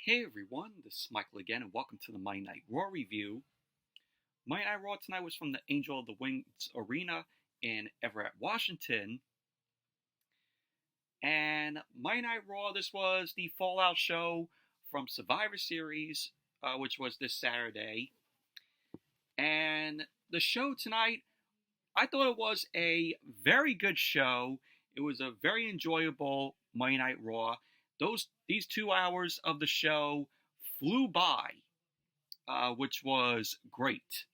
Hey everyone, this is Michael again, and welcome to the Monday Night Raw review. Monday Night Raw tonight was from the Angel of the Wings Arena in Everett, Washington. And Monday Night Raw, this was the Fallout show from Survivor Series, which was this Saturday. And the show tonight, I thought it was a very good show. It was a very enjoyable Monday Night Raw. These 2 hours of the show flew by, which was great.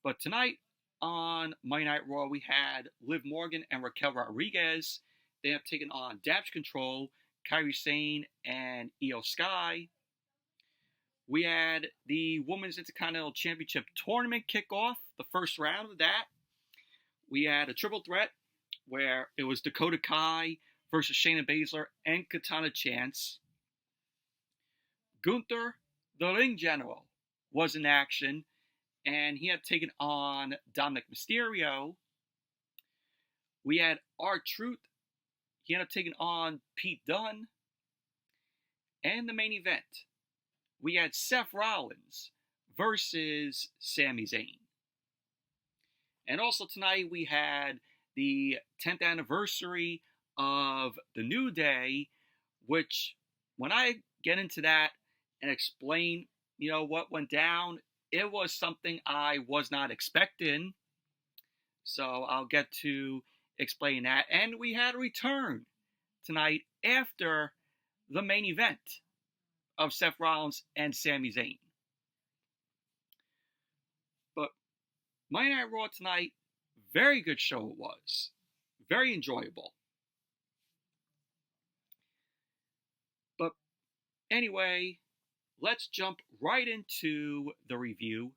But tonight on Monday Night Raw, we had Liv Morgan and Raquel Rodriguez. They have taken on Damage Control, Kairi Sane, and Io Sky. We had the Women's Intercontinental Championship Tournament kickoff, the first round of that. We had a triple threat where it was Dakota Kai versus Shayna Baszler and Katana Chance. Gunther, the ring general, was in action, and he had taken on Dominik Mysterio. We had R-Truth. He ended up taking on Pete Dunne. And the main event, we had Seth Rollins versus Sami Zayn. And also tonight we had the 10th anniversary of the New Day, which when I get into that and explain, what went down, it was something I was not expecting. So I'll get to explain that. And we had a return tonight after the main event of Seth Rollins and Sami Zayn. But Monday Night Raw tonight, very good show it was. Very enjoyable. Anyway, let's jump right into the review.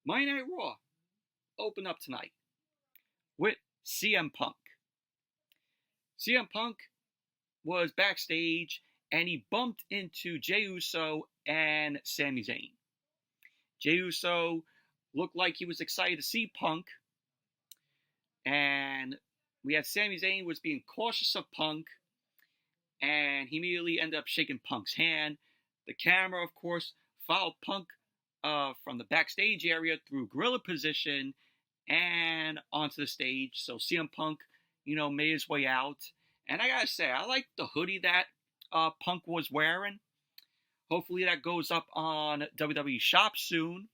Monday Night Raw opened up tonight with CM Punk. CM Punk was backstage and he bumped into Jey Uso and Sami Zayn. Jey Uso looked like he was excited to see Punk, and we had Sami Zayn was being cautious of Punk, and he immediately ended up shaking Punk's hand. The camera, of course, followed Punk from the backstage area through gorilla position and onto the stage. So CM Punk, made his way out. And I gotta say, I like the hoodie that Punk was wearing. Hopefully that goes up on WWE Shop soon,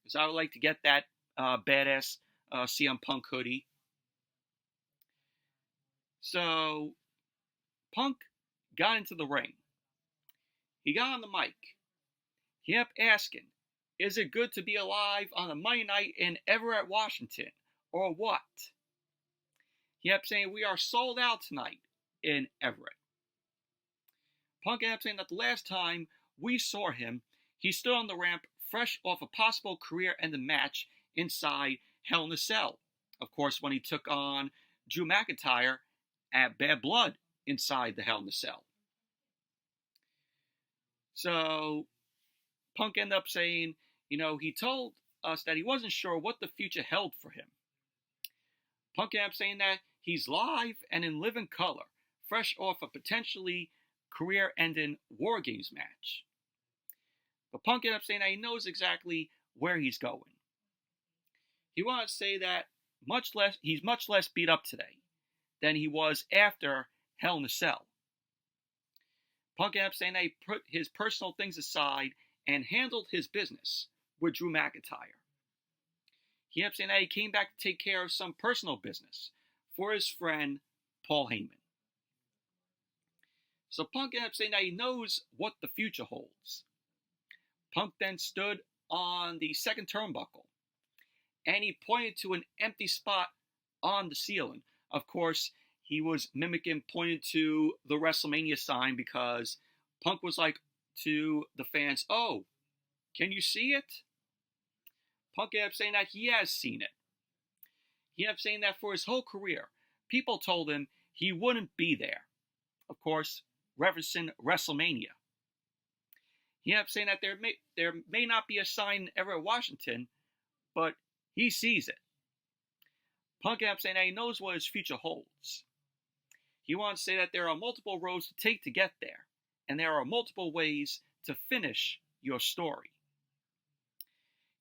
because I would like to get that badass CM Punk hoodie. So Punk got into the ring. He got on the mic. He kept asking, is it good to be alive on a Monday night in Everett, Washington, or what? He kept saying, we are sold out tonight in Everett. Punk kept saying that the last time we saw him, he stood on the ramp fresh off a possible career-ending match inside Hell in a Cell. Of course, when he took on Drew McIntyre at Bad Blood inside the Hell in a Cell. So Punk ended up saying, he told us that he wasn't sure what the future held for him. Punk ended up saying that he's live and in living color, fresh off a potentially career-ending War Games match. But Punk ended up saying that he knows exactly where he's going. He wanted to say that he's much less beat up today than he was after Hell in a Cell. Punk ended up saying that he put his personal things aside and handled his business with Drew McIntyre. He ended up saying that he came back to take care of some personal business for his friend Paul Heyman. So Punk ended up saying that he knows what the future holds. Punk then stood on the second turnbuckle and he pointed to an empty spot on the ceiling. Of course, he was pointing to the WrestleMania sign, because Punk was like to the fans, oh, can you see it? Punk ended up saying that he has seen it. He ended up saying that for his whole career, people told him he wouldn't be there. Of course, referencing WrestleMania. He ended up saying that there may not be a sign ever in Washington, but he sees it. Punk ended up saying that he knows what his future holds. He wanted to say that there are multiple roads to take to get there, and there are multiple ways to finish your story.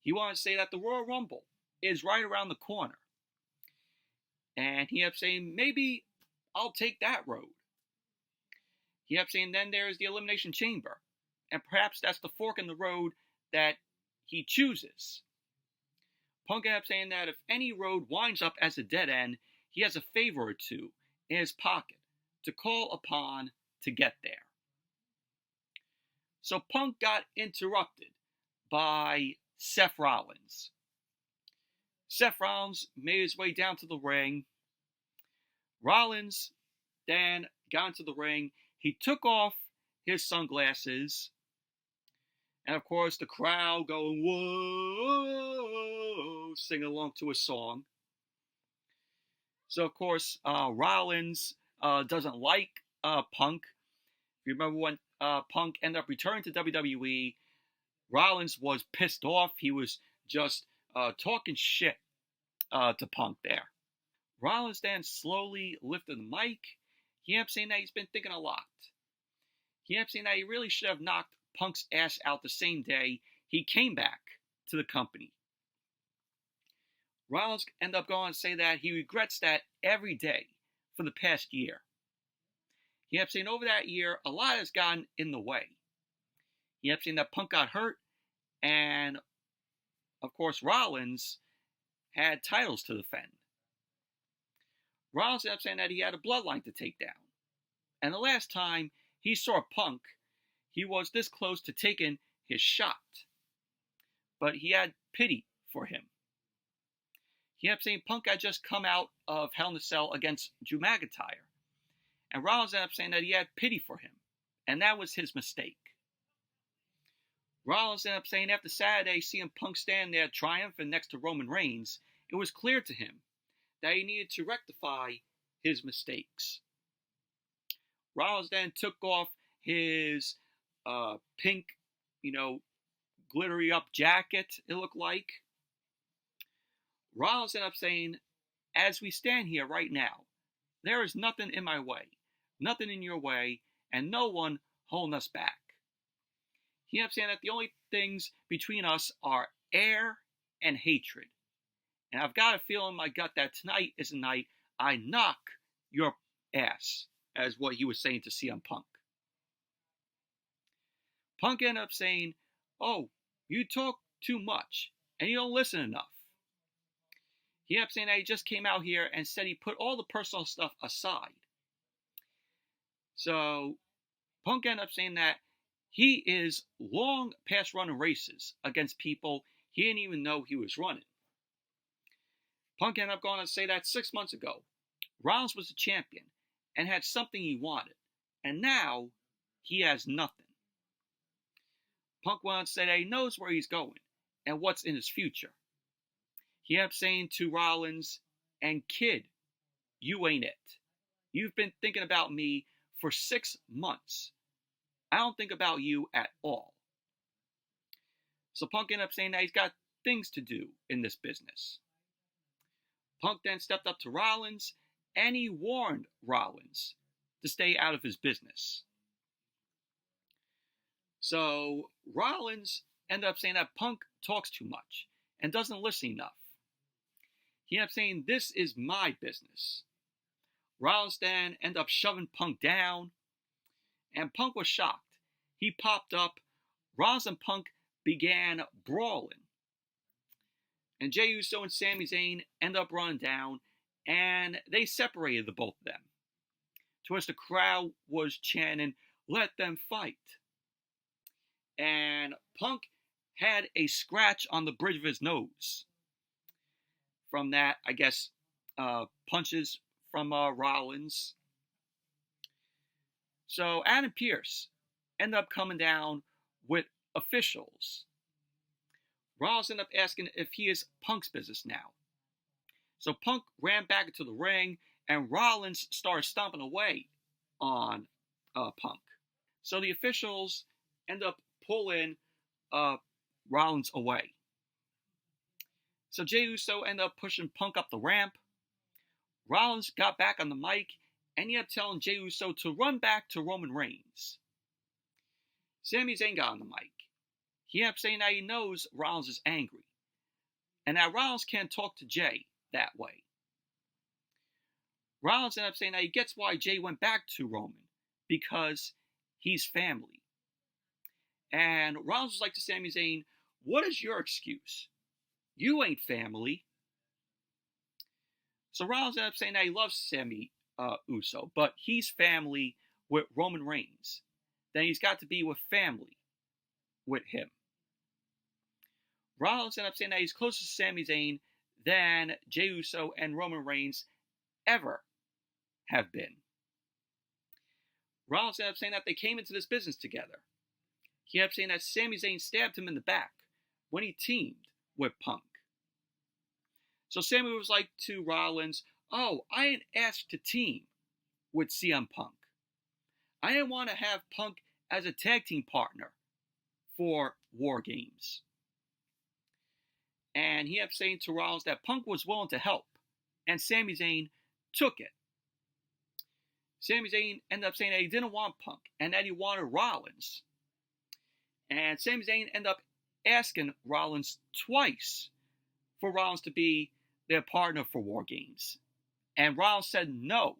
He wanted to say that the Royal Rumble is right around the corner. And he kept saying, maybe I'll take that road. He kept saying, then there's the Elimination Chamber. And perhaps that's the fork in the road that he chooses. Punk kept saying that if any road winds up as a dead end, he has a favor or two in his pocket to call upon to get there. So Punk got interrupted by Seth Rollins. Seth Rollins made his way down to the ring. Rollins then got into the ring. He took off his sunglasses. And of course, the crowd going, whoa, singing along to a song. So, of course, Rollins doesn't like Punk. If you remember when Punk ended up returning to WWE, Rollins was pissed off. He was just talking shit to Punk there. Rollins then slowly lifted the mic. He kept saying that he's been thinking a lot. He kept saying that he really should have knocked Punk's ass out the same day he came back to the company. Rollins ended up going to say that he regrets that every day for the past year. He kept saying over that year, a lot has gotten in the way. He kept saying that Punk got hurt, and of course Rollins had titles to defend. Rollins ended up saying that he had a bloodline to take down. And the last time he saw Punk, he was this close to taking his shot. But he had pity for him. He kept saying Punk had just come out of Hell in a Cell against Drew McIntyre. And Rollins ended up saying that he had pity for him. And that was his mistake. Rollins ended up saying after Saturday, seeing Punk stand there triumphant next to Roman Reigns, it was clear to him that he needed to rectify his mistakes. Rollins then took off his pink, glittery up jacket, it looked like. Rollins ended up saying, as we stand here right now, there is nothing in my way, nothing in your way, and no one holding us back. He ended up saying that the only things between us are air and hatred. And I've got a feeling in my gut that tonight is the night I knock your ass, as what he was saying to CM Punk. Punk ended up saying, oh, you talk too much, and you don't listen enough. He ended up saying that he just came out here and said he put all the personal stuff aside. So, Punk ended up saying that he is long past running races against people he didn't even know he was running. Punk ended up going to say that 6 months ago, Rollins was the champion and had something he wanted, and now he has nothing. Punk went on to say that he knows where he's going and what's in his future. He ended up saying to Rollins, and kid, you ain't it. You've been thinking about me for 6 months. I don't think about you at all. So Punk ended up saying that he's got things to do in this business. Punk then stepped up to Rollins, and he warned Rollins to stay out of his business. So Rollins ended up saying that Punk talks too much and doesn't listen enough. He ended up saying, this is my business. Rollins then ended up shoving Punk down, and Punk was shocked. He popped up. Rollins and Punk began brawling. And Jey Uso and Sami Zayn ended up running down, and they separated the both of them. To which the crowd was chanting, let them fight. And Punk had a scratch on the bridge of his nose. From that, I guess, punches from Rollins. So Adam Pearce ended up coming down with officials. Rollins ended up asking if he is Punk's business now. So Punk ran back into the ring, and Rollins started stomping away on Punk. So the officials ended up pulling Rollins away. So Jey Uso ended up pushing Punk up the ramp. Rollins got back on the mic, and he ended up telling Jey Uso to run back to Roman Reigns. Sami Zayn got on the mic. He ended up saying that he knows Rollins is angry, and that Rollins can't talk to Jey that way. Rollins ended up saying that he gets why Jey went back to Roman, because he's family. And Rollins was like to Sami Zayn, what is your excuse? You ain't family. So Rollins ended up saying that he loves Sami Uso, but he's family with Roman Reigns. Then he's got to be with family with him. Rollins ended up saying that he's closer to Sami Zayn than Jey Uso and Roman Reigns ever have been. Rollins ended up saying that they came into this business together. He ended up saying that Sami Zayn stabbed him in the back when he teamed with Punk. So Sami was like to Rollins, oh, I ain't asked to team with CM Punk. I didn't want to have Punk as a tag team partner for War Games. And he ended up saying to Rollins that Punk was willing to help, and Sami Zayn took it. Sami Zayn ended up saying that he didn't want Punk, and that he wanted Rollins. And Sami Zayn ended up asking Rollins twice for Rollins to be their partner for War Games. And Rollins said no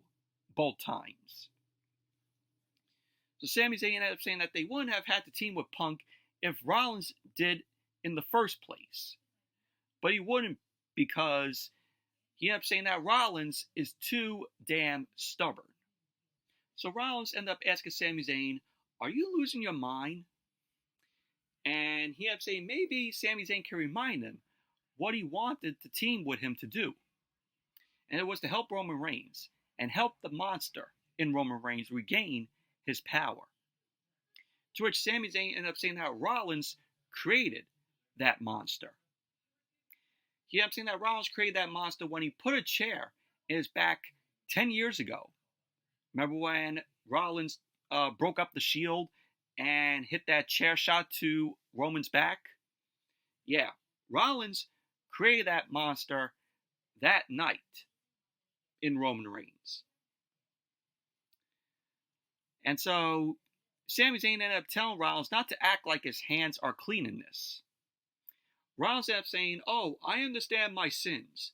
both times. So Sami Zayn ended up saying that they wouldn't have had to team with Punk if Rollins did in the first place. But he wouldn't, because he ended up saying that Rollins is too damn stubborn. So Rollins ended up asking Sami Zayn, are you losing your mind? And he ended up saying maybe Sami Zayn can remind him what he wanted the team with him to do. And it was to help Roman Reigns and help the monster in Roman Reigns regain his power. To which Sami Zayn ended up saying how Rollins created that monster. He ended up saying that Rollins created that monster when he put a chair in his back 10 years ago. Remember when Rollins broke up the Shield and hit that chair shot to Roman's back? Yeah, Rollins created that monster that night in Roman Reigns. And so Sami Zayn ended up telling Rollins not to act like his hands are clean in this. Rollins ended up saying, oh, I understand my sins.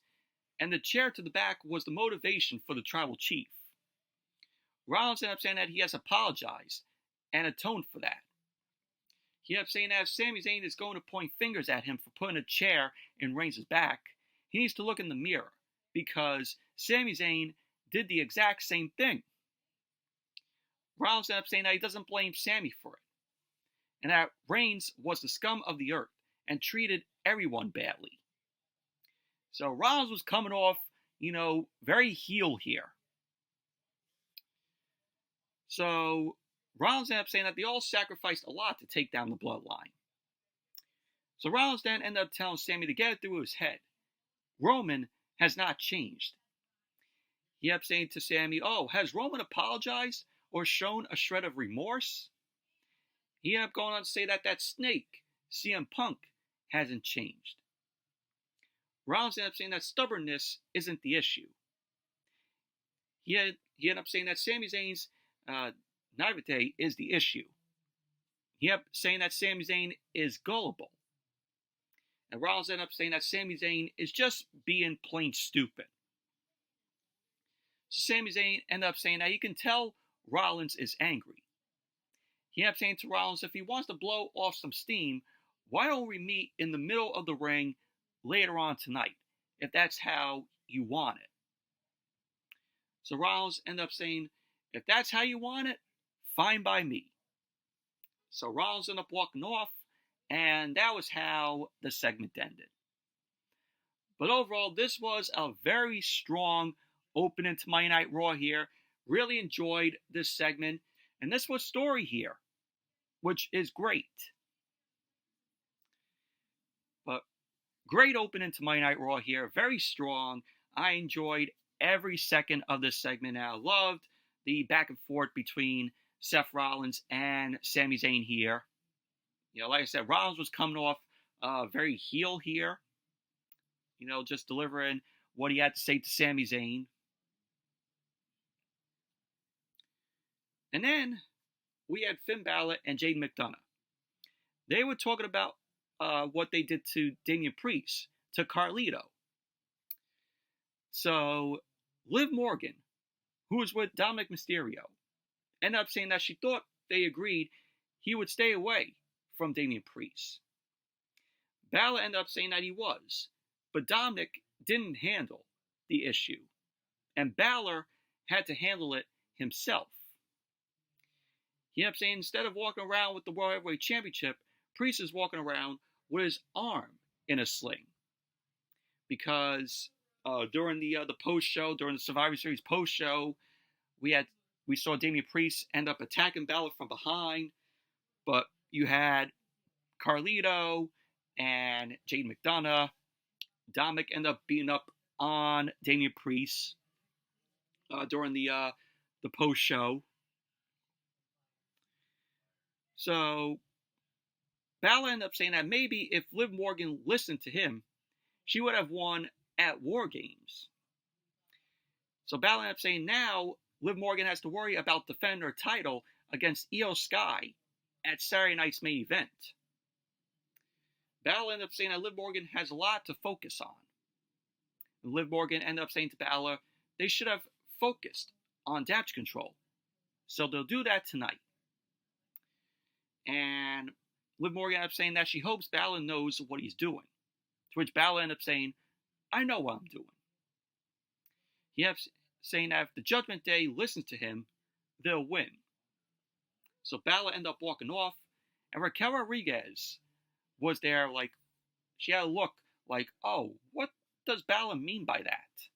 And the chair to the back was the motivation for the tribal chief. Rollins ended up saying that he has apologized and atoned for that. He ended up saying that if Sami Zayn is going to point fingers at him for putting a chair in Reigns' back, he needs to look in the mirror, because Sami Zayn did the exact same thing. Rollins ended up saying that he doesn't blame Sami for it, and that Reigns was the scum of the earth and treated everyone badly. So Rollins was coming off, very heel here. So Rollins ended up saying that they all sacrificed a lot to take down the bloodline. So Rollins then ended up telling Sami to get it through his head. Roman has not changed. He ended up saying to Sami, oh, has Roman apologized or shown a shred of remorse? He ended up going on to say that that snake, CM Punk, hasn't changed. Rollins ended up saying that stubbornness isn't the issue. He ended up saying that Sami Zayn's naivete is the issue. He ended up saying that Sami Zayn is gullible. And Rollins ended up saying that Sami Zayn is just being plain stupid. So Sami Zayn ended up saying that you can tell Rollins is angry. He ended up saying to Rollins, if he wants to blow off some steam, why don't we meet in the middle of the ring later on tonight, if that's how you want it? So Rollins ended up saying, if that's how you want it, fine by me. So Rollins ended up walking off, and that was how the segment ended. But overall, this was a very strong opening to Monday Night Raw here. Really enjoyed this segment, and this was story here, which is great. But great opening to Monday Night Raw here, very strong. I enjoyed every second of this segment. I loved the back and forth between Seth Rollins and Sami Zayn here. Like I said, Rollins was coming off very heel here. Just delivering what he had to say to Sami Zayn. And then we had Finn Balor and Jaden McDonough. They were talking about what they did to Damian Priest, to Carlito. So Liv Morgan, who was with Dominik Mysterio, ended up saying that she thought they agreed he would stay away from Damian Priest. Balor ended up saying that he was, but Dominik didn't handle the issue, and Balor had to handle it himself. He ended up saying instead of walking around with the World Heavyweight Championship, Priest is walking around with his arm in a sling. Because during the post-show, during the Survivor Series post-show, we saw Damian Priest end up attacking Balor from behind, but you had Carlito and Jaden McDonough. Dominik ended up beating up on Damian Priest during the post-show. So Balor ended up saying that maybe if Liv Morgan listened to him, she would have won at War Games. So Balor ended up saying now Liv Morgan has to worry about defending her title against Io Sky at Saturday night's main event. Balor ended up saying that Liv Morgan has a lot to focus on. And Liv Morgan ended up saying to Balor they should have focused on damage control. So they'll do that tonight. And Liv Morgan ended up saying that she hopes Balor knows what he's doing. To which Balor ended up saying, I know what I'm doing. He ended up saying that if the Judgment Day listens to him, they'll win. So Balor ended up walking off, and Raquel Rodriguez was there like, she had a look like, oh, what does Balor mean by that?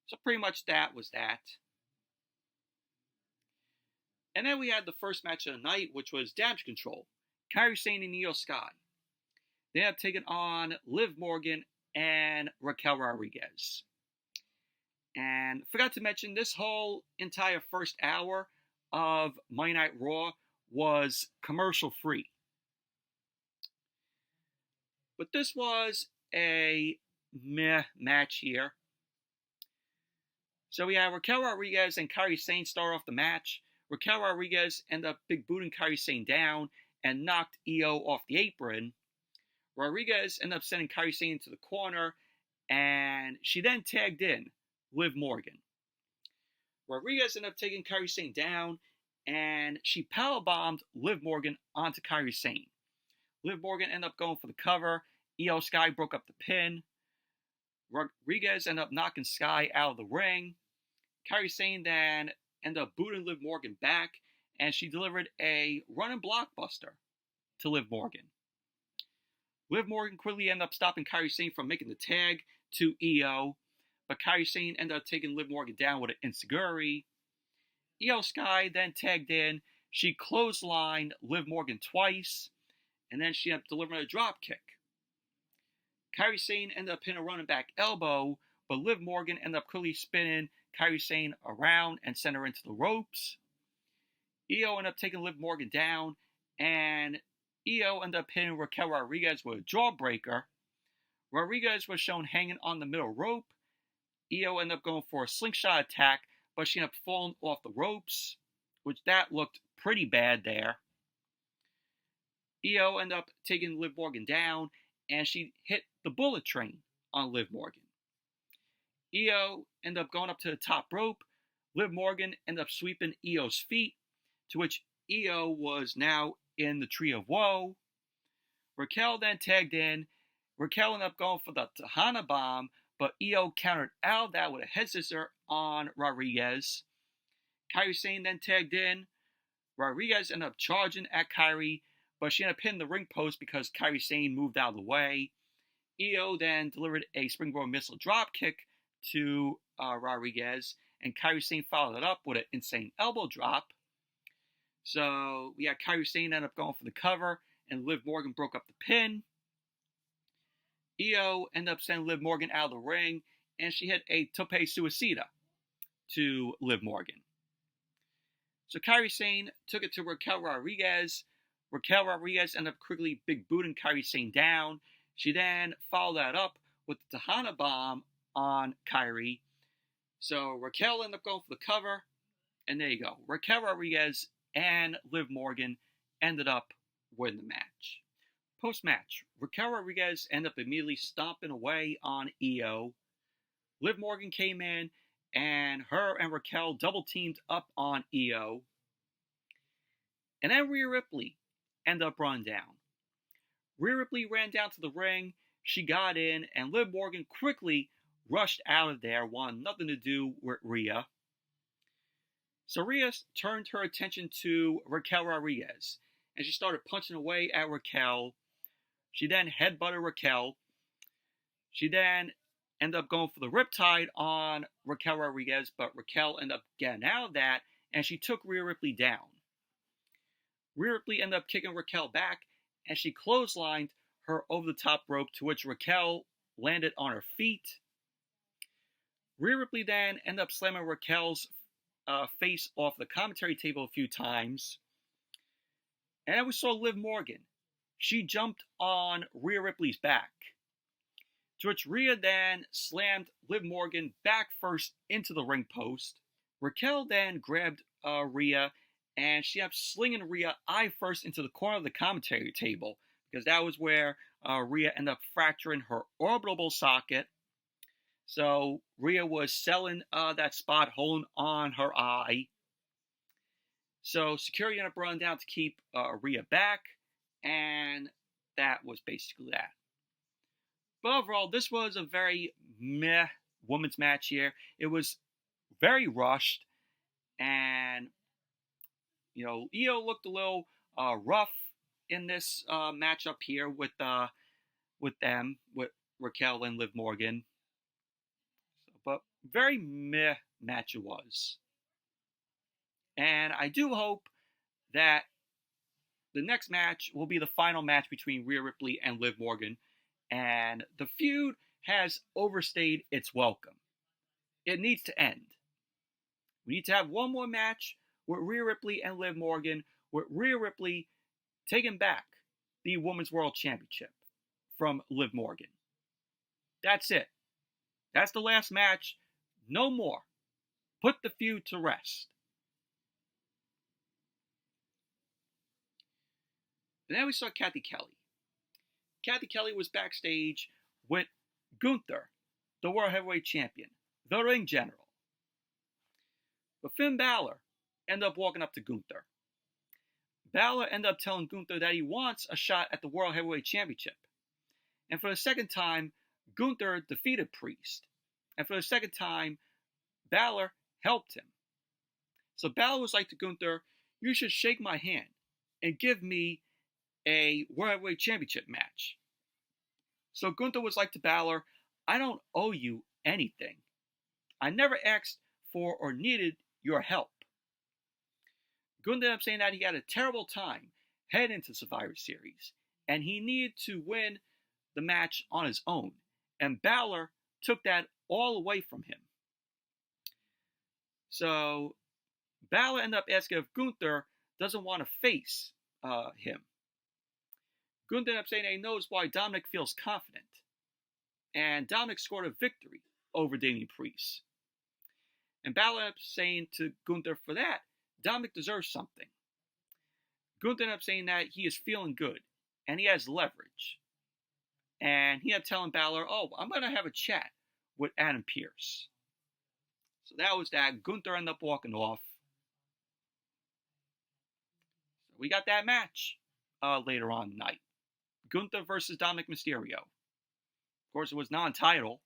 So pretty much that was that. And then we had the first match of the night, which was Damage Control. Kairi Sane and Io Sky. They have taken on Liv Morgan and Raquel Rodriguez. And forgot to mention, this whole entire first hour of Monday Night Raw was commercial free. But this was a meh match here. So we have Raquel Rodriguez and Kairi Sane start off the match. Raquel Rodriguez ended up big booting Kairi Sane down and knocked Io off the apron. Rodriguez ended up sending Kairi Sane into the corner, and she then tagged in Liv Morgan. Rodriguez ended up taking Kairi Sane down, and she powerbombed Liv Morgan onto Kairi Sane. Liv Morgan ended up going for the cover. Io Sky broke up the pin. Rodriguez ended up knocking Sky out of the ring. Kairi Sane then ended up booting Liv Morgan back, and she delivered a running blockbuster to Liv Morgan. Liv Morgan quickly ended up stopping Kairi Sane from making the tag to Io, but Kairi Sane ended up taking Liv Morgan down with an enziguri. Io Sky then tagged in. She clotheslined Liv Morgan twice, and then she ended up delivering a drop kick. Kairi Sane ended up hitting a running back elbow, but Liv Morgan ended up quickly spinning Kairi Sane around and sent her into the ropes. Io ended up taking Liv Morgan down, and Io ended up hitting Raquel Rodriguez with a jawbreaker. Rodriguez was shown hanging on the middle rope. Io ended up going for a slingshot attack, but she ended up falling off the ropes, which that looked pretty bad there. Io ended up taking Liv Morgan down, and she hit the bullet train on Liv Morgan. Io ended up going up to the top rope. Liv Morgan ended up sweeping Io's feet, to which Io was now in the Tree of Woe. Raquel then tagged in. Raquel ended up going for the Tahana Bomb, but Io countered out that with a head scissor on Rodriguez. Kairi Sane then tagged in. Rodriguez ended up charging at Kairi, but she ended up hitting the ring post because Kairi Sane moved out of the way. Io then delivered a springboard missile drop kick to Rodriguez, and Kairi Sane followed it up with an insane elbow drop. So we had Kairi Sane end up going for the cover, and Liv Morgan broke up the pin. Io ended up sending Liv Morgan out of the ring, and she hit a tope suicida to Liv Morgan. So Kairi Sane took it to Raquel Rodriguez. Raquel Rodriguez ended up quickly big booting Kairi Sane down. She then followed that up with the Tahana Bomb on Kairi. So Raquel ended up going for the cover. And there you go. Raquel Rodriguez and Liv Morgan ended up winning the match. Post-match, Raquel Rodriguez ended up immediately stomping away on Io. Liv Morgan came in, and her and Raquel double-teamed up on Io. And then Rhea Ripley ended up running down. Rhea Ripley ran down to the ring. She got in, and Liv Morgan quickly rushed out of there, wanted nothing to do with Rhea. So Rhea turned her attention to Raquel Rodriguez, and she started punching away at Raquel. She then headbutted Raquel. She then ended up going for the riptide on Raquel Rodriguez, but Raquel ended up getting out of that, and she took Rhea Ripley down. Rhea Ripley ended up kicking Raquel back, and she clotheslined her over the top rope, to which Raquel landed on her feet. Rhea Ripley then ended up slamming Raquel's face off the commentary table a few times. And then we saw Liv Morgan. She jumped on Rhea Ripley's back, to which Rhea then slammed Liv Morgan back first into the ring post. Raquel then grabbed Rhea, and she ended up slinging Rhea eye first into the corner of the commentary table, because that was where Rhea ended up fracturing her orbital socket. So Rhea was selling that spot, holding on her eye. So security ended up running down to keep Rhea back, and that was basically that. But overall, this was a very meh women's match here. It was very rushed, and Io looked a little rough in this matchup here with Raquel and Liv Morgan. But very meh match it was. And I do hope that the next match will be the final match between Rhea Ripley and Liv Morgan. And the feud has overstayed its welcome. It needs to end. We need to have one more match with Rhea Ripley and Liv Morgan, with Rhea Ripley taking back the Women's World Championship from Liv Morgan. That's it. That's the last match. No more. Put the feud to rest. And then we saw Kathy Kelly. Kathy Kelly was backstage with Gunther, the World Heavyweight Champion, the Ring General. But Finn Bálor ended up walking up to Gunther. Bálor ended up telling Gunther that he wants a shot at the World Heavyweight Championship. And for the second time, Gunther defeated Priest. And for the second time, Bálor helped him. So Bálor was like to Gunther, you should shake my hand and give me a World Heavyweight Championship match. So Gunther was like to Bálor, I don't owe you anything. I never asked for or needed your help. Gunther ended up saying that he had a terrible time heading into Survivor Series, and he needed to win the match on his own. And Bálor took that all away from him. So Bálor ended up asking if Gunther doesn't want to face him. Gunther ended up saying that he knows why Dominik feels confident. And Dominik scored a victory over Damian Priest. And Bálor ended up saying to Gunther, for that, Dominik deserves something. Gunther ended up saying that he is feeling good, and he has leverage. And he ended up telling Bálor, oh, I'm going to have a chat with Adam Pearce. So that was that. Gunther ended up walking off. So we got that match later on tonight. Gunther versus Dominik Mysterio. Of course, it was non-title.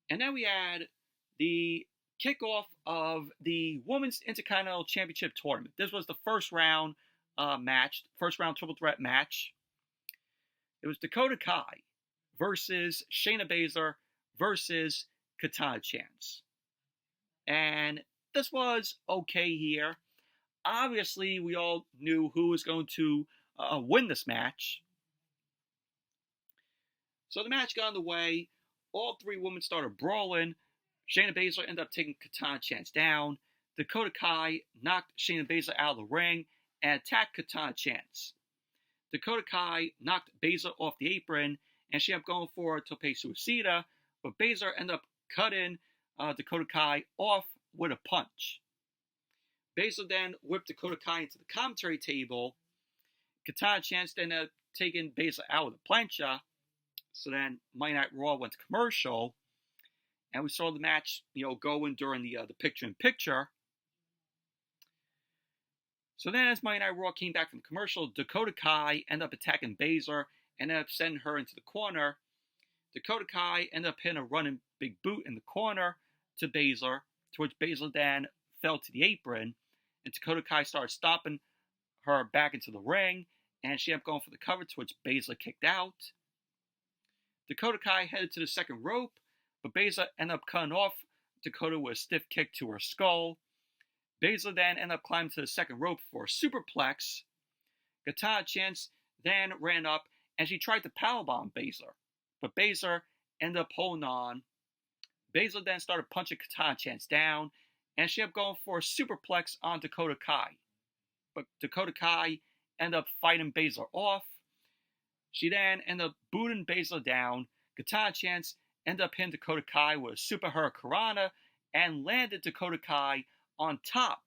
And then we had the kickoff of the Women's Intercontinental Championship Tournament. This was the first round match, first round triple threat match. It was Dakota Kai versus Shayna Baszler versus Katana Chance. And this was okay here. Obviously, we all knew who was going to win this match. So the match got underway. All three women started brawling. Shayna Baszler ended up taking Katana Chance down. Dakota Kai knocked Shayna Baszler out of the ring and attacked Katana Chance. Dakota Kai knocked Baszler off the apron, and she ended up going for a tope suicida, but Baszler ended up cutting Dakota Kai off with a punch. Baszler then whipped Dakota Kai into the commentary table. Katana Chance then taking Baszler out of the plancha. So then Monday Night Raw went to commercial. And we saw the match, going during the picture-in-picture. So then as Monday Night Raw came back from the commercial, Dakota Kai ended up attacking Baszler and ended up sending her into the corner. Dakota Kai ended up hitting a running big boot in the corner to Baszler, to which Baszler then fell to the apron. And Dakota Kai started stomping her back into the ring, and she ended up going for the cover, to which Baszler kicked out. Dakota Kai headed to the second rope, but Baszler ended up cutting off Dakota with a stiff kick to her skull. Baszler then ended up climbing to the second rope for a superplex. Katana Chance then ran up, and she tried to powerbomb Baszler, but Baszler ended up holding on. Baszler then started punching Katana Chance down, and she ended up going for a superplex on Dakota Kai. But Dakota Kai ended up fighting Baszler off. She then ended up booting Baszler down. Katana Chance ended up hitting Dakota Kai with a Super Hurricanrana and landed Dakota Kai on top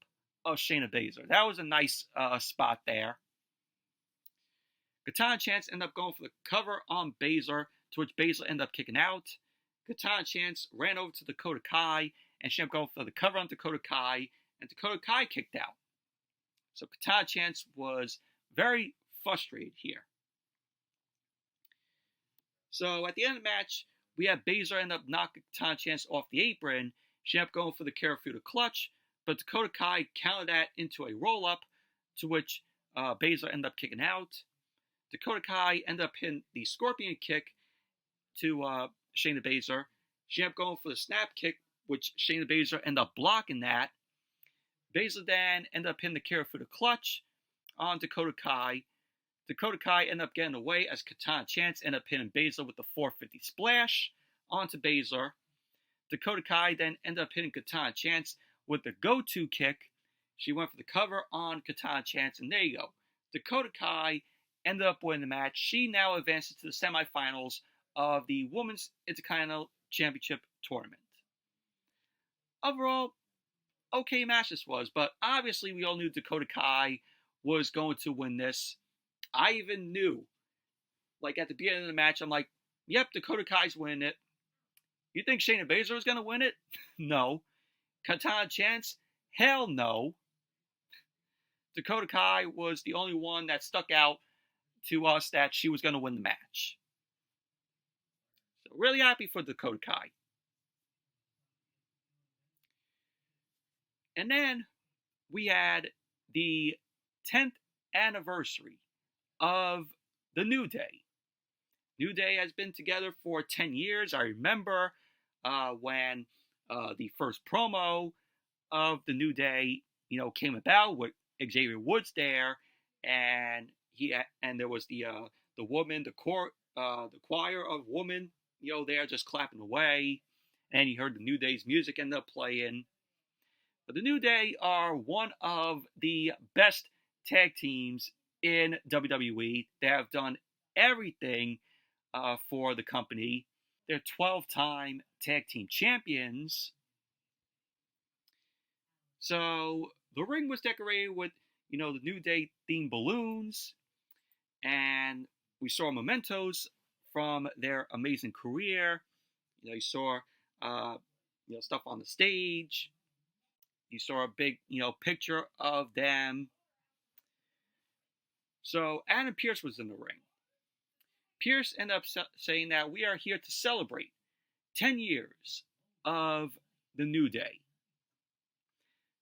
of Shayna Baszler. That was a nice spot there. Katana Chance ended up going for the cover on Baszler, to which Baszler ended up kicking out. Katana Chance ran over to Dakota Kai, and she ended up going for the cover on Dakota Kai, and Dakota Kai kicked out. So Katana Chance was very frustrated here. So at the end of the match, we had Baszler end up knocking Katana Chance off the apron. She ended up going for the Karafuda clutch, but Dakota Kai countered that into a roll-up, to which Baszler ended up kicking out. Dakota Kai ended up hitting the scorpion kick to Shayna Baszler. She ended up going for the snap kick, which Shayna Baszler ended up blocking that. Baszler then ended up hitting the Karafuda clutch on Dakota Kai. Dakota Kai ended up getting away as Katana Chance ended up hitting Baszler with the 450 splash onto Baszler. Dakota Kai then ended up hitting Katana Chance with the go-to kick. She went for the cover on Katana Chance, and there you go. Dakota Kai ended up winning the match. She now advances to the semifinals of the Women's Intercontinental Championship Tournament. Overall, okay match this was, but obviously we all knew Dakota Kai was going to win this. I even knew, like at the beginning of the match, I'm like, yep, Dakota Kai's winning it. You think Shayna Baszler was going to win it? No. Katana Chance? Hell no. Dakota Kai was the only one that stuck out to us that she was going to win the match. So really happy for Dakota Kai. And then we had the 10th anniversary of the New Day. New Day has been together for 10 years. I remember when the first promo of the New Day, came about with Xavier Woods there, and there was the woman, the choir of women, there just clapping away, and you heard the New Day's music end up playing. But the New Day are one of the best tag teams in WWE. They have done everything for the company. They're 12-time tag team champions. So the ring was decorated with, the New Day themed balloons, and we saw mementos from their amazing career. You saw, stuff on the stage. You saw a big, picture of them. So Adam Pearce was in the ring. Pearce ended up saying that we are here to celebrate 10 years of the New Day.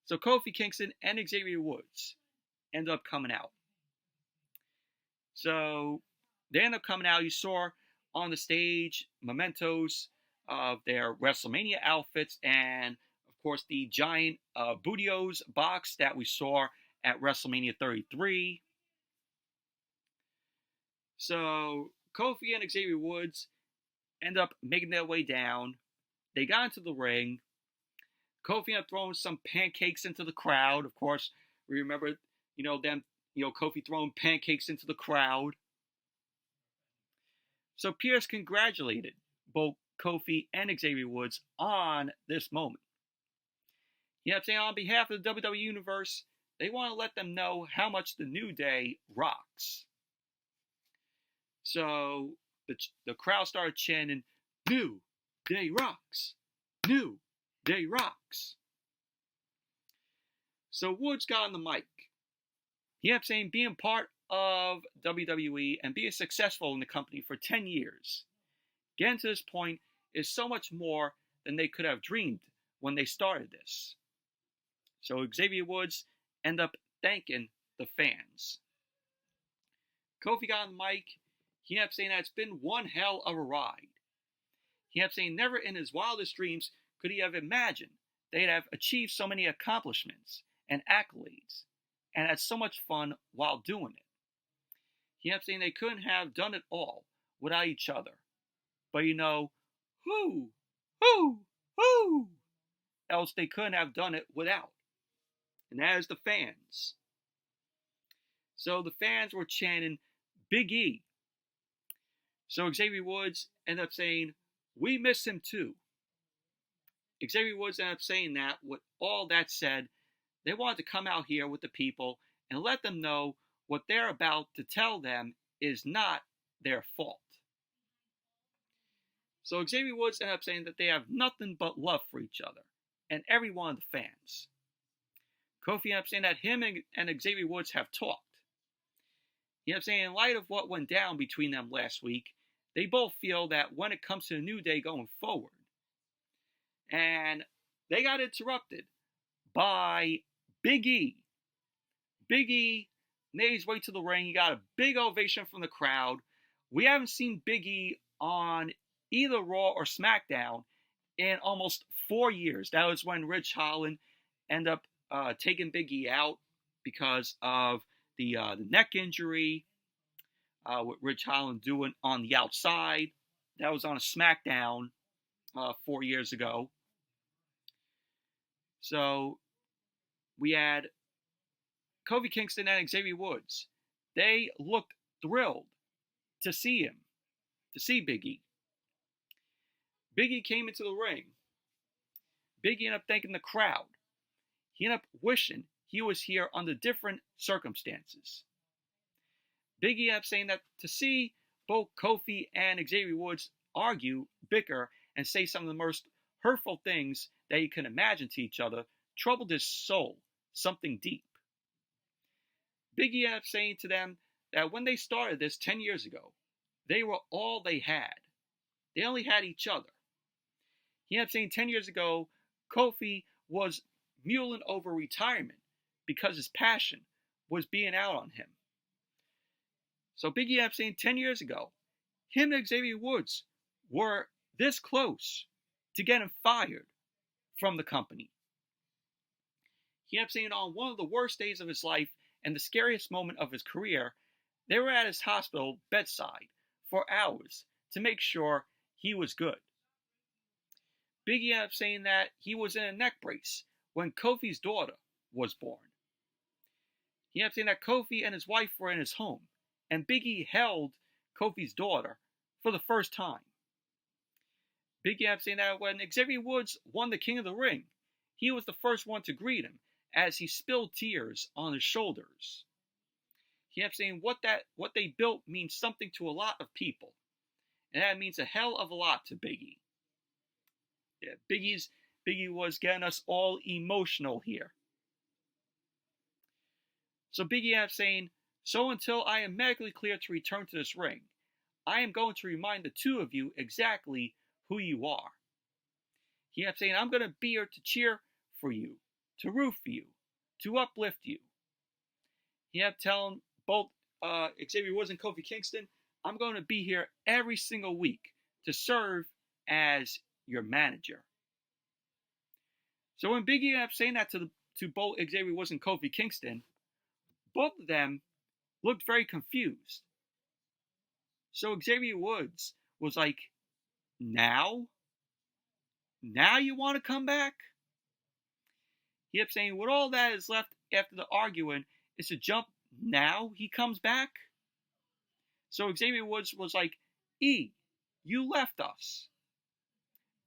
So KOFI Kingston and Xavier Woods ended up coming out. So they ended up coming out. You saw on the stage mementos of their WrestleMania outfits and, of course, the giant Bootios box that we saw at WrestleMania 33. So KOFI and Xavier Woods end up making their way down. They got into the ring. KOFI ended up throwing some pancakes into the crowd. Of course, we remember, them, KOFI throwing pancakes into the crowd. So Pearce congratulated both Kofi and Xavier Woods on this moment. You know what I'm saying? On behalf of the WWE Universe, they want to let them know how much the New Day rocks. So the crowd started chanting, New Day rocks! New Day rocks! So Woods got on the mic. You know what I'm saying? Being part of WWE and being successful in the company for 10 years, getting to this point is so much more than they could have dreamed when they started this. So Xavier Woods ended up thanking the fans. Kofi got on the mic. He ended up saying that it's been one hell of a ride. He ended up saying never in his wildest dreams could he have imagined they'd have achieved so many accomplishments and accolades and had so much fun while doing it. He ended up saying they couldn't have done it all without each other. But who else they couldn't have done it without? And that is the fans. So the fans were chanting Big E. So Xavier Woods ended up saying, we miss him too. Xavier Woods ended up saying that with all that said, they wanted to come out here with the people and let them know what they're about to tell them is not their fault. So Xavier Woods ended up saying that they have nothing but love for each other and every one of the fans. Kofi ended up saying that him and Xavier Woods have talked. He ended up saying in light of what went down between them last week, they both feel that when it comes to the New Day going forward, and they got interrupted by Big E. Big E made his way to the ring. He got a big ovation from the crowd. We haven't seen Big E on either Raw or SmackDown in almost 4 years. That was when Ridge Holland ended up taking Big E out because of the neck injury, with Ridge Holland doing on the outside. That was on a SmackDown 4 years ago. So we had Kofi Kingston and Xavier Woods. They looked thrilled to see him, to see Big E. Big E came into the ring. Big E ended up thanking the crowd. He ended up wishing he was here under different circumstances. Big E ended up saying that to see both Kofi and Xavier Woods argue, bicker, and say some of the most hurtful things that he could imagine to each other troubled his soul, something deep. Big E ended up saying to them that when they started this 10 years ago, they were all they had. They only had each other. He ended up saying 10 years ago, Kofi was mulling over retirement because his passion was being out on him. So Big E ended up saying 10 years ago, him and Xavier Woods were this close to getting fired from the company. He ended up saying on one of the worst days of his life and the scariest moment of his career, they were at his hospital bedside for hours to make sure he was good. Big E ended up saying that he was in a neck brace when Kofi's daughter was born. He ended up saying that Kofi and his wife were in his home, and Big E held Kofi's daughter for the first time. Big E ended up saying that when Xavier Woods won the King of the Ring, he was the first one to greet him as he spilled tears on his shoulders. He ended up saying what they built means something to a lot of people, and that means a hell of a lot to Big E. Yeah, Big E was getting us all emotional here. So Big E ended up saying, so until I am medically cleared to return to this ring, I am going to remind the two of you exactly who you are. He ended up saying, I'm going to be here to cheer for you, to root for you, to uplift you. He ended up telling both Xavier Woods and Kofi Kingston, I'm going to be here every single week to serve as your manager. So when Big E ended up saying that to both Xavier Woods and Kofi Kingston, both of them looked very confused. So Xavier Woods was like, now? Now you want to come back? He ended up saying, what all that is left after the arguing is to jump now he comes back? So Xavier Woods was like, E, you left us.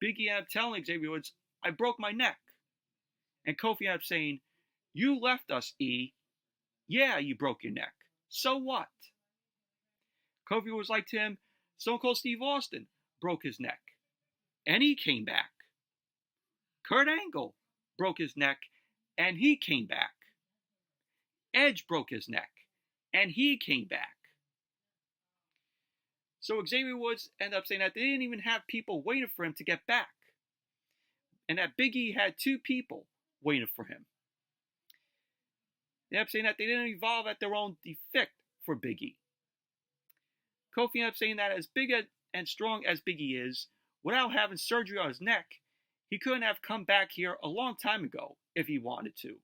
Big E ended up telling Xavier Woods, I broke my neck. And Kofi ended up saying, you left us, E. Yeah, you broke your neck. So what? Kofi was like to him, Stone Cold Steve Austin broke his neck. And he came back. Kurt Angle broke his neck. And he came back. Edge broke his neck. And he came back. So Xavier Woods ended up saying that they didn't even have people waiting for him to get back. And that Big E had 2 people waiting for him. They ended up saying that they didn't evolve at their own defect for Big E. Kofi ended up saying that as big and strong as Big E is, without having surgery on his neck, he couldn't have come back here a long time ago if he wanted to.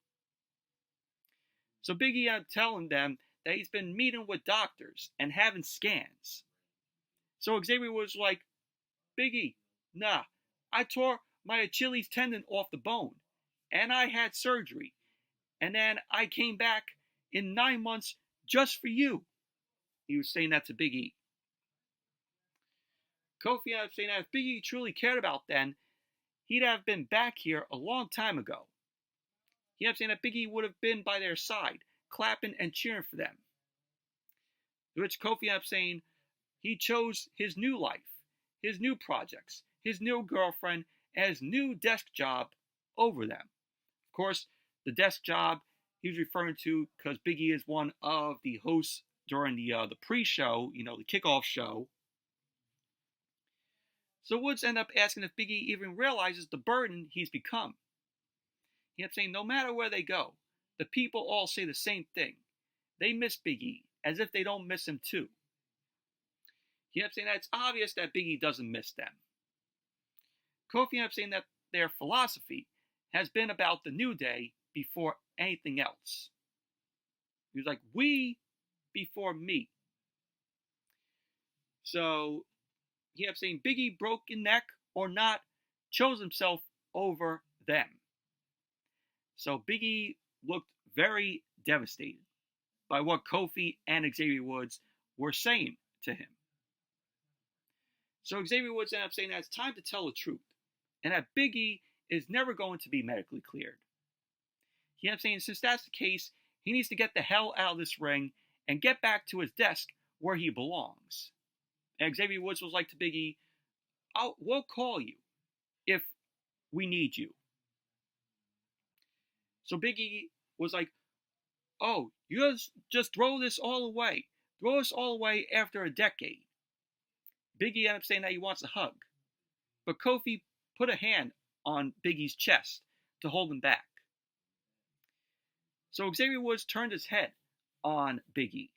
So Big E ended up telling them that he's been meeting with doctors and having scans. So Xavier was like, Big E, nah, I tore my Achilles tendon off the bone, and I had surgery, and then I came back in 9 months just for you. He was saying that to Big E. Kofi ended up saying that if Big E truly cared about then, he'd have been back here a long time ago. He ended up saying that Big E would have been by their side, clapping and cheering for them. To which Kofi ended up saying he chose his new life, his new projects, his new girlfriend, and his new desk job over them. Of course, the desk job he was referring to because Big E is one of the hosts during the pre-show, the kickoff show. So Woods ended up asking if Big E even realizes the burden he's become. He ended up saying no matter where they go, the people all say the same thing. They miss Big E, as if they don't miss him too. He ended up saying that it's obvious that Big E doesn't miss them. Kofi ended up saying that their philosophy has been about the New Day before anything else. He was like, we before me. So he ended up saying Big E, broken neck or not, chose himself over them. So Big E looked very devastated by what Kofi and Xavier Woods were saying to him. So Xavier Woods ended up saying that it's time to tell the truth, and that Big E is never going to be medically cleared. He ended up saying since that's the case, he needs to get the hell out of this ring and get back to his desk where he belongs. And Xavier Woods was like to Big E, we'll call you if we need you. So Big E was like, oh, you just throw this all away. Throw us all away after a decade. Big E ended up saying that he wants a hug. But Kofi put a hand on Big E's chest to hold him back. So Xavier Woods turned his head on Big E.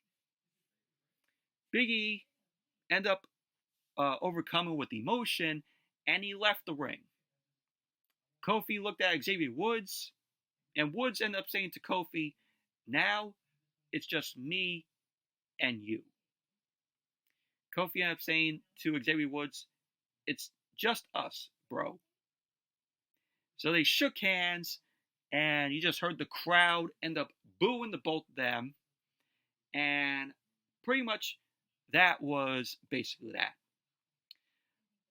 Big E ended up overcoming with emotion, and he left the ring. Kofi looked at Xavier Woods, and Woods ended up saying to Kofi, now it's just me and you. Kofi ended up saying to Xavier Woods, it's just us, bro. So they shook hands, and you just heard the crowd end up booing the both of them, and pretty much that was basically that.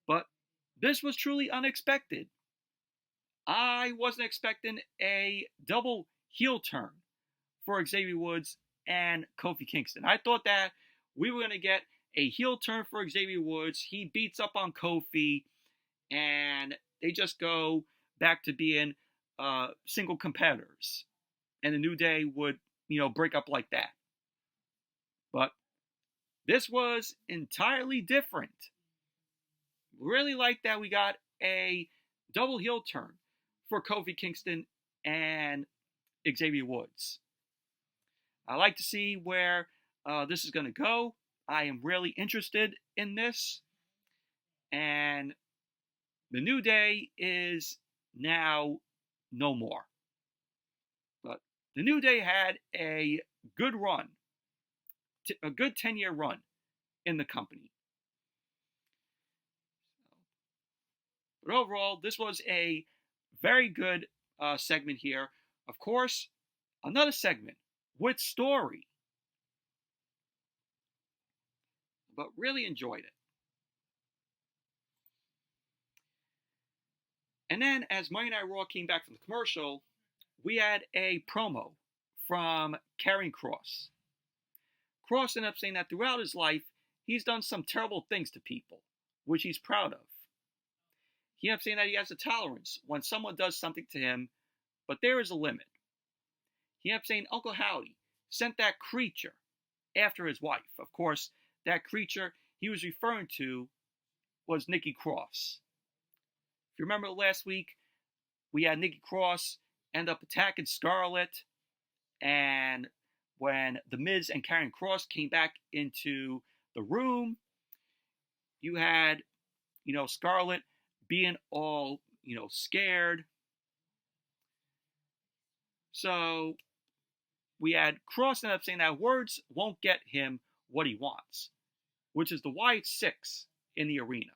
But this was truly unexpected. I wasn't expecting a double heel turn for Xavier Woods and Kofi Kingston. I thought that we were going to get a heel turn for Xavier Woods. He beats up on Kofi, and they just go back to being single competitors. And the New Day would, break up like that. But this was entirely different. Really like that we got a double heel turn for Kofi Kingston and Xavier Woods. I like to see where this is going to go. I am really interested in this. And the New Day is now no more. But the New Day had a good run, a good 10-year run in the company. But overall, this was a very good segment here. Of course, another segment with story. But really enjoyed it. And then, as Monday Night Raw came back from the commercial, we had a promo from Karrion Kross. Kross ended up saying that throughout his life, he's done some terrible things to people, which he's proud of. He ended up saying that he has a tolerance when someone does something to him, but there is a limit. He ended up saying Uncle Howdy sent that creature after his wife. Of course, that creature he was referring to was Nikki Cross. If you remember last week, we had Nikki Cross end up attacking Scarlett, and when The Miz and Karrion Kross came back into the room, you had, Scarlett being all, scared. So we had Kross end up saying that words won't get him what he wants, which is the Wyatt Six in the arena.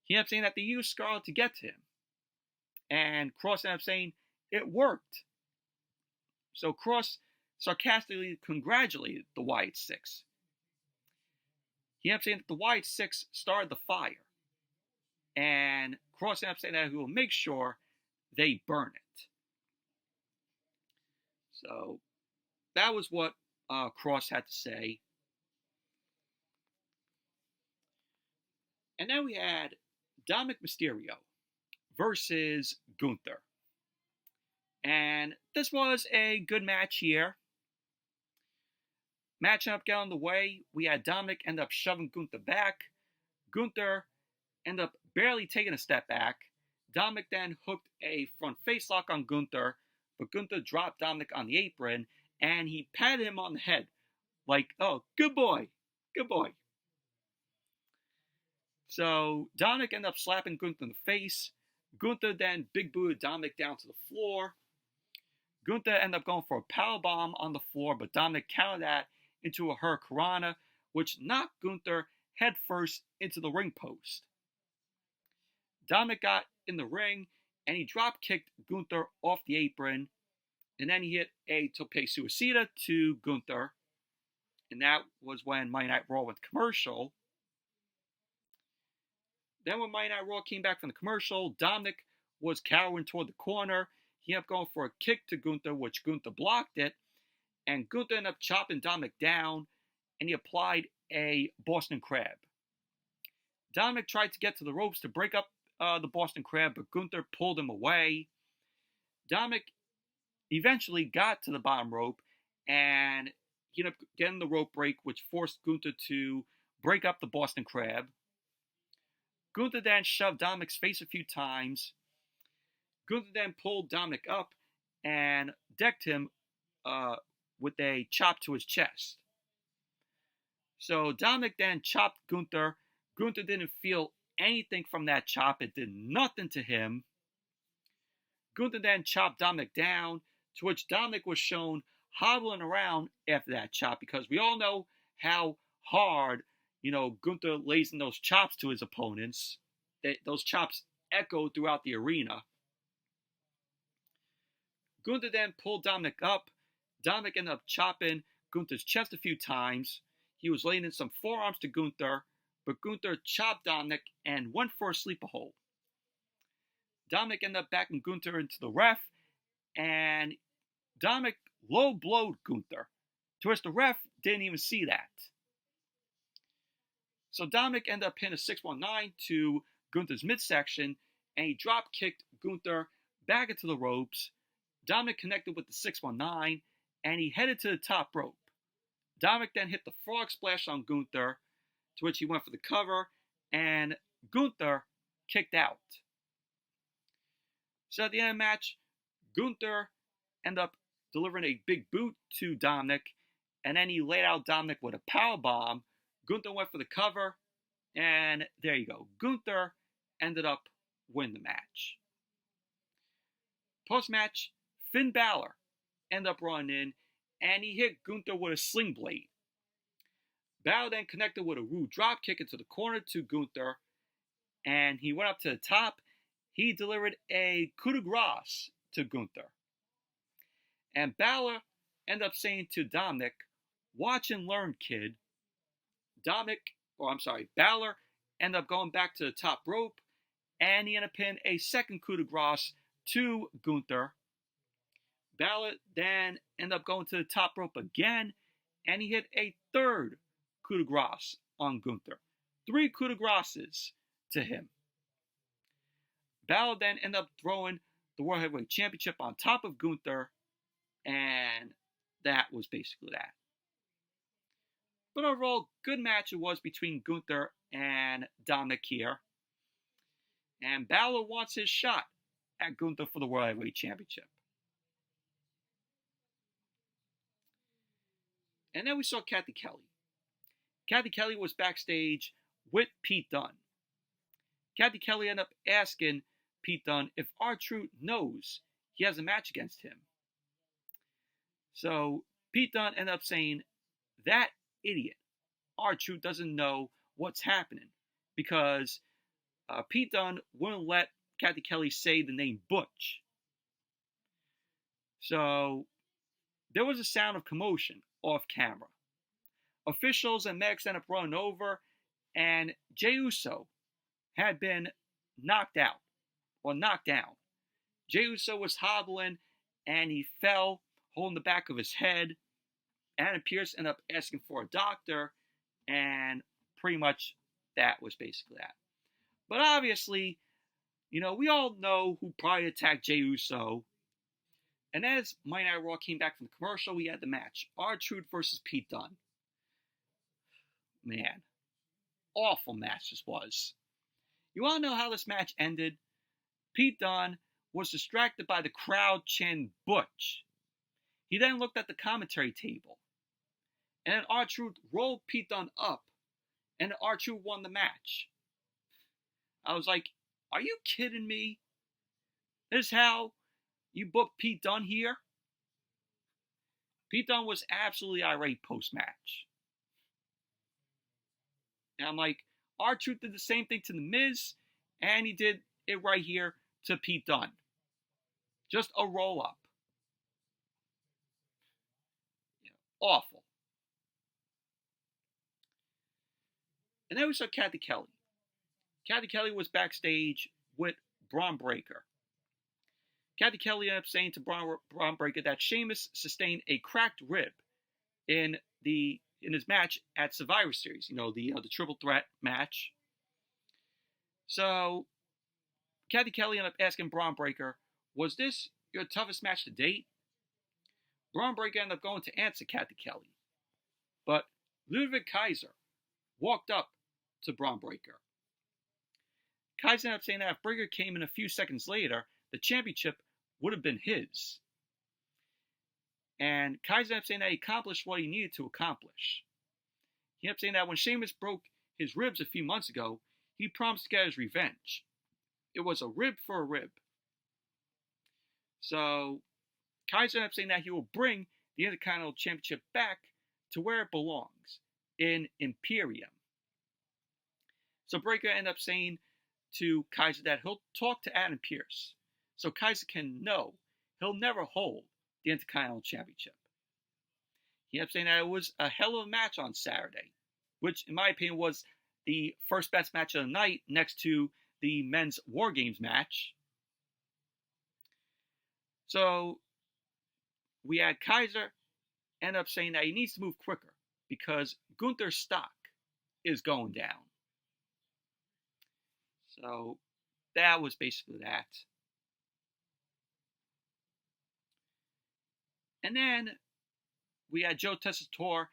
He ended up saying that they used Scarlett to get to him. And Kross ended up saying it worked. So Kross sarcastically congratulated the Wyatt Six. He ended up saying that the Wyatt Six started the fire. And Kross ended up saying that he will make sure they burn it. So that was what Kross had to say. And then we had Dominik Mysterio versus Gunther. And this was a good match here. Match up got on the way. We had Dominik end up shoving Gunther back. Gunther ended up barely taking a step back. Dominik then hooked a front face lock on Gunther, but Gunther dropped Dominik on the apron, and he patted him on the head. Like, oh, good boy, good boy. So Dominik ended up slapping Gunther in the face. Gunther then big booted Dominik down to the floor. Gunther ended up going for a powerbomb on the floor, but Dominik countered that into a Hurricanrana, which knocked Gunther headfirst into the ring post. Dominik got in the ring, and he drop kicked Gunther off the apron, and then he hit a tope suicida to Gunther, and that was when Monday Night Raw went commercial. Then when Monday Night Raw came back from the commercial, Dominik was cowering toward the corner. He ended up going for a kick to Gunther, which Gunther blocked it, and Gunther ended up chopping Dominik down, and he applied a Boston Crab. Dominik tried to get to the ropes to break up the Boston Crab, but Gunther pulled him away. Dominik eventually got to the bottom rope, and he ended up getting the rope break, which forced Gunther to break up the Boston Crab. Gunther then shoved Dominik's face a few times. Gunther then pulled Dominik up and decked him with a chop to his chest. So Dominik then chopped Gunther. Gunther didn't feel anything from that chop. It did nothing to him. Gunther then chopped Dominik down, to which Dominik was shown hobbling around after that chop, because we all know how hard, Gunther lays in those chops to his opponents. Those chops echo throughout the arena. Gunther then pulled Dominik up. Dominik ended up chopping Gunther's chest a few times. He was laying in some forearms to Gunther, but Gunther chopped Dominik and went for a sleeper hold. Dominik ended up backing Gunther into the ref, and Dominik low-blowed Gunther, to which the ref didn't even see that. So Dominik ended up hitting a 619 to Gunther's midsection, and he drop-kicked Gunther back into the ropes. Dominik connected with the 619, and he headed to the top rope. Dominik then hit the frog splash on Gunther, to which he went for the cover, and Gunther kicked out. So at the end of the match, Gunther ended up delivering a big boot to Dominik, and then he laid out Dominik with a powerbomb. Gunther went for the cover, and there you go. Gunther ended up winning the match. Post-match, Finn Balor ended up running in, and he hit Gunther with a sling blade. Balor then connected with a rude drop kick into the corner to Gunther, and he went up to the top. He delivered a coup de grace to Gunther. And Balor ended up saying to Dominik, "Watch and learn, kid." Balor ended up going back to the top rope, and he ended up pinning a second coup de grace to Gunther. Baszler then ended up going to the top rope again, and he hit a third coup de grace on Gunther. 3 coup de graces to him. Baszler then ended up throwing the World Heavyweight Championship on top of Gunther, and that was basically that. But overall, good match it was between Gunther and Dominik here. And Baszler wants his shot at Gunther for the World Heavyweight Championship. And then we saw Kathy Kelly. Kathy Kelly was backstage with Pete Dunne. Kathy Kelly ended up asking Pete Dunne if R-Truth knows he has a match against him. So Pete Dunne ended up saying, that idiot, R-Truth doesn't know what's happening, because Pete Dunne wouldn't let Kathy Kelly say the name Butch. So there was a sound of commotion off camera. Officials and medics ended up running over, and Jey Uso had been knocked out, or knocked down. Jey Uso was hobbling, and he fell, holding the back of his head. Adam Pearce ended up asking for a doctor, and pretty much that was basically that. But obviously, we all know who probably attacked Jey Uso. And as Monday Night Raw came back from the commercial, we had the match. R-Truth versus Pete Dunne. Man, awful match this was. You want to know how this match ended? Pete Dunne was distracted by the crowd chanting Butch. He then looked at the commentary table. And then R-Truth rolled Pete Dunne up. And R-Truth won the match. I was like, are you kidding me? This is how you booked Pete Dunne here? Pete Dunne was absolutely irate post-match. And I'm like, R-Truth did the same thing to The Miz, and he did it right here to Pete Dunne. Just a roll-up. Awful. And then we saw Kathy Kelly. Kathy Kelly was backstage with Braun Breaker. Kathy Kelly ended up saying to Braun Breaker that Sheamus sustained a cracked rib in his match at Survivor Series, the triple threat match. So Kathy Kelly ended up asking Braun Breaker, was this your toughest match to date? Braun Breaker ended up going to answer Kathy Kelly. But Ludwig Kaiser walked up to Braun Breaker. Kaiser ended up saying that if Breaker came in a few seconds later, the championship would have been his. And Kaiser ended up saying that he accomplished what he needed to accomplish. He ended up saying that when Sheamus broke his ribs a few months ago, he promised to get his revenge. It was a rib for a rib. So Kaiser ended up saying that he will bring the Intercontinental Championship back to where it belongs, in Imperium. So Breaker ended up saying to Kaiser that he'll talk to Adam Pearce, so Kaiser can know he'll never hold the Intercontinental Championship. He ended up saying that it was a hell of a match on Saturday, which in my opinion was the first best match of the night next to the men's War Games match. So we had Kaiser end up saying that he needs to move quicker because Gunther's stock is going down. So that was basically that. And then we had Joe Tessitore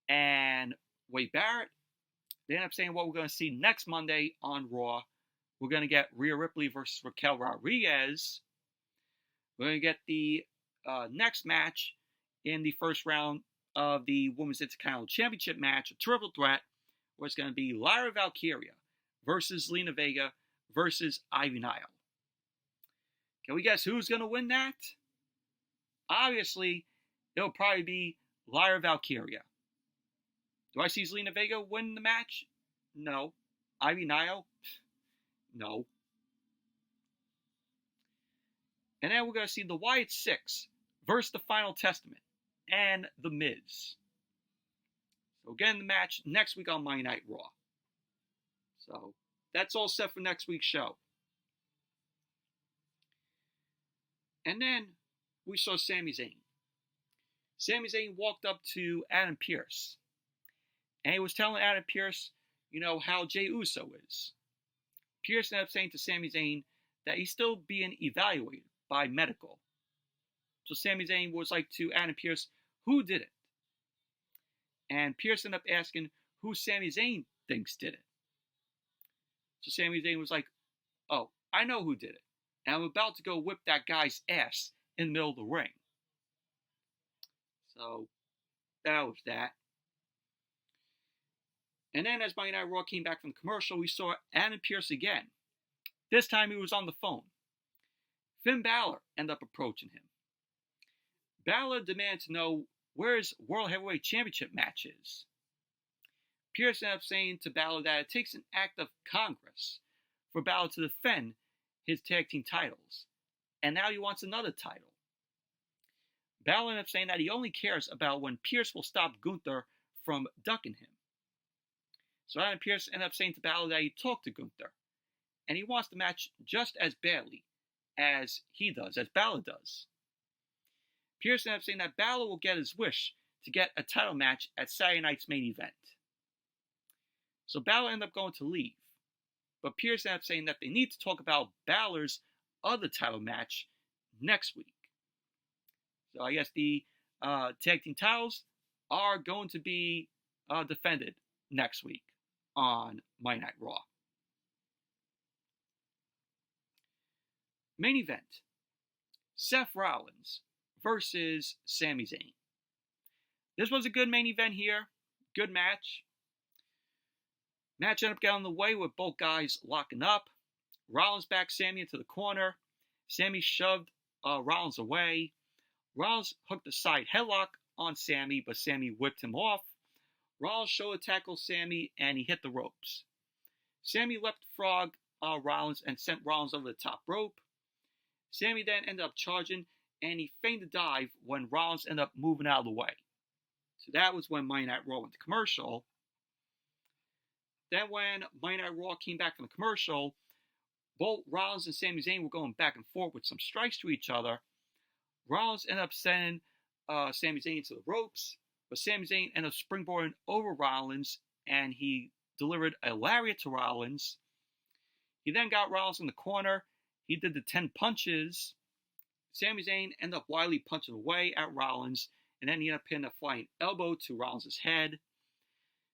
and Wade Barrett. They ended up saying what we're going to see next Monday on Raw. We're going to get Rhea Ripley versus Raquel Rodriguez. We're going to get the next match in the first round of the Women's Intercontinental Championship match, a triple threat, where it's going to be Lyra Valkyria versus Lena Vega versus Ivy Nile. Can we guess who's going to win that? Obviously, it'll probably be Lyra Valkyria. Do I see Zelina Vega win the match? No. Ivy Nile? No. And then we're going to see the Wyatt Six versus the Final Testament and The Miz. So again, the match next week on Monday Night Raw. So that's all set for next week's show. And then we saw Sami Zayn. Sami Zayn walked up to Adam Pearce. And he was telling Adam Pearce, how Jey Uso is. Pearce ended up saying to Sami Zayn that he's still being evaluated by medical. So Sami Zayn was like to Adam Pearce, who did it? And Pearce ended up asking who Sami Zayn thinks did it. So Sami Zayn was like, oh, I know who did it. And I'm about to go whip that guy's ass in the middle of the ring. So that was that. And then as Monday Night Raw came back from the commercial, we saw Adam Pearce again. This time he was on the phone. Finn Balor ended up approaching him. Balor demanded to know where his World Heavyweight Championship match is. Pearce ended up saying to Balor that it takes an act of Congress for Balor to defend his tag team titles. And now he wants another title. Balor ended up saying that he only cares about when Pearce will stop Gunther from ducking him. So Adam Pearce ended up saying to Balor that he talked to Gunther. And he wants the match just as badly as he does, as Balor does. Pearce ended up saying that Balor will get his wish to get a title match at Saturday night's main event. So Balor ended up going to leave. But Pearce ended up saying that they need to talk about Balor's other title match next week. So I guess the tag team titles are going to be defended next week on Monday Night Raw. Main event. Seth Rollins versus Sami Zayn. This was a good main event here. Good match. Match ended up getting in the way with both guys locking up. Rollins backed Sami into the corner. Sami shoved Rollins away. Rollins hooked a side headlock on Sami, but Sami whipped him off. Rollins shoulder tackled Sami, and he hit the ropes. Sami left frog Rollins and sent Rollins over the top rope. Sami then ended up charging, and he feigned a dive when Rollins ended up moving out of the way. So that was when Monday Night Raw went to commercial. Then when Monday Night Raw came back from the commercial, both Rollins and Sami Zayn were going back and forth with some strikes to each other. Rollins ended up sending Sami Zayn to the ropes, but Sami Zayn ended up springboarding over Rollins, and he delivered a lariat to Rollins. He then got Rollins in the corner. He did the 10 punches. Sami Zayn ended up wildly punching away at Rollins, and then he ended up pinning a flying elbow to Rollins' head.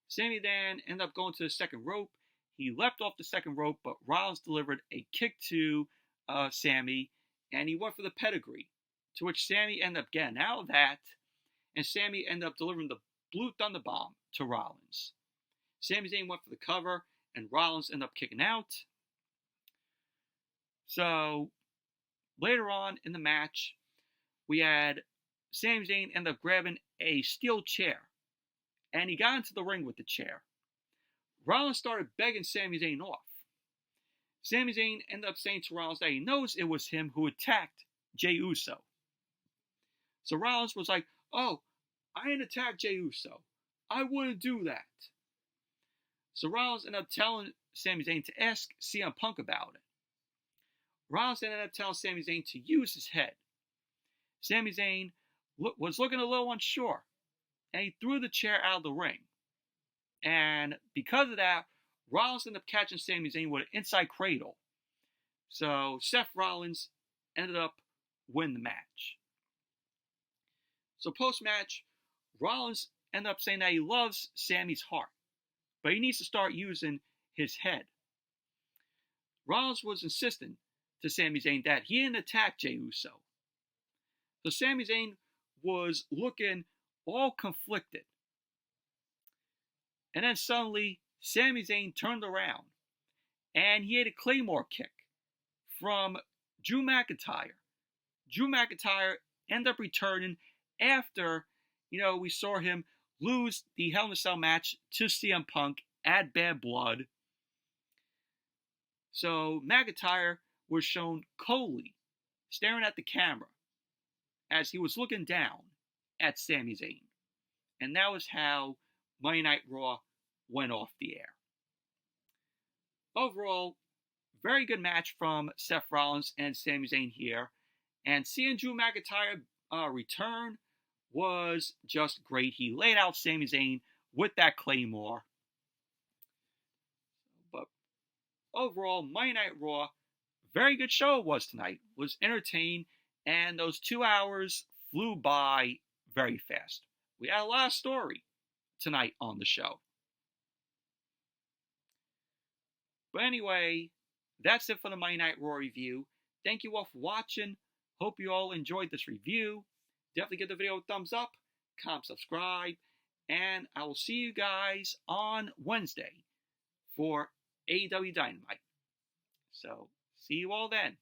Sami then ended up going to the second rope. He leapt off the second rope, but Rollins delivered a kick to Sami, and he went for the pedigree, to which Sami ended up getting out of that, and Sami ended up delivering the Blue Thunder Bomb to Rollins. Sami Zayn went for the cover, and Rollins ended up kicking out. So, later on in the match, we had Sami Zayn end up grabbing a steel chair, and he got into the ring with the chair. Rollins started begging Sami Zayn off. Sami Zayn ended up saying to Rollins that he knows it was him who attacked Jey Uso. So Rollins was like, oh, I didn't attack Jey Uso. I wouldn't do that. So Rollins ended up telling Sami Zayn to ask CM Punk about it. Rollins ended up telling Sami Zayn to use his head. Sami Zayn was looking a little unsure, and he threw the chair out of the ring. And because of that, Rollins ended up catching Sami Zayn with an inside cradle. So Seth Rollins ended up winning the match. So post-match, Rollins ended up saying that he loves Sami's heart, but he needs to start using his head. Rollins was insistent to Sami Zayn that he didn't attack Jey Uso. So Sami Zayn was looking all conflicted. And then suddenly, Sami Zayn turned around, and he had a Claymore kick from Drew McIntyre. Drew McIntyre ended up returning after, we saw him lose the Hell in a Cell match to CM Punk at Bad Blood. So McIntyre was shown coldly staring at the camera as he was looking down at Sami Zayn. And that was how Monday Night Raw went off the air. Overall, very good match from Seth Rollins and Sami Zayn here. And seeing Drew McIntyre return was just great. He laid out Sami Zayn with that Claymore. But overall, Monday Night Raw, very good show it was tonight. Was entertained, and those 2 hours flew by very fast. We had a lot of story tonight on the show. But anyway, that's it for the Monday Night Raw review. Thank you all for watching. Hope you all enjoyed this review. Definitely give the video a thumbs up, comment, subscribe, and I will see you guys on Wednesday for AEW Dynamite. So, see you all then.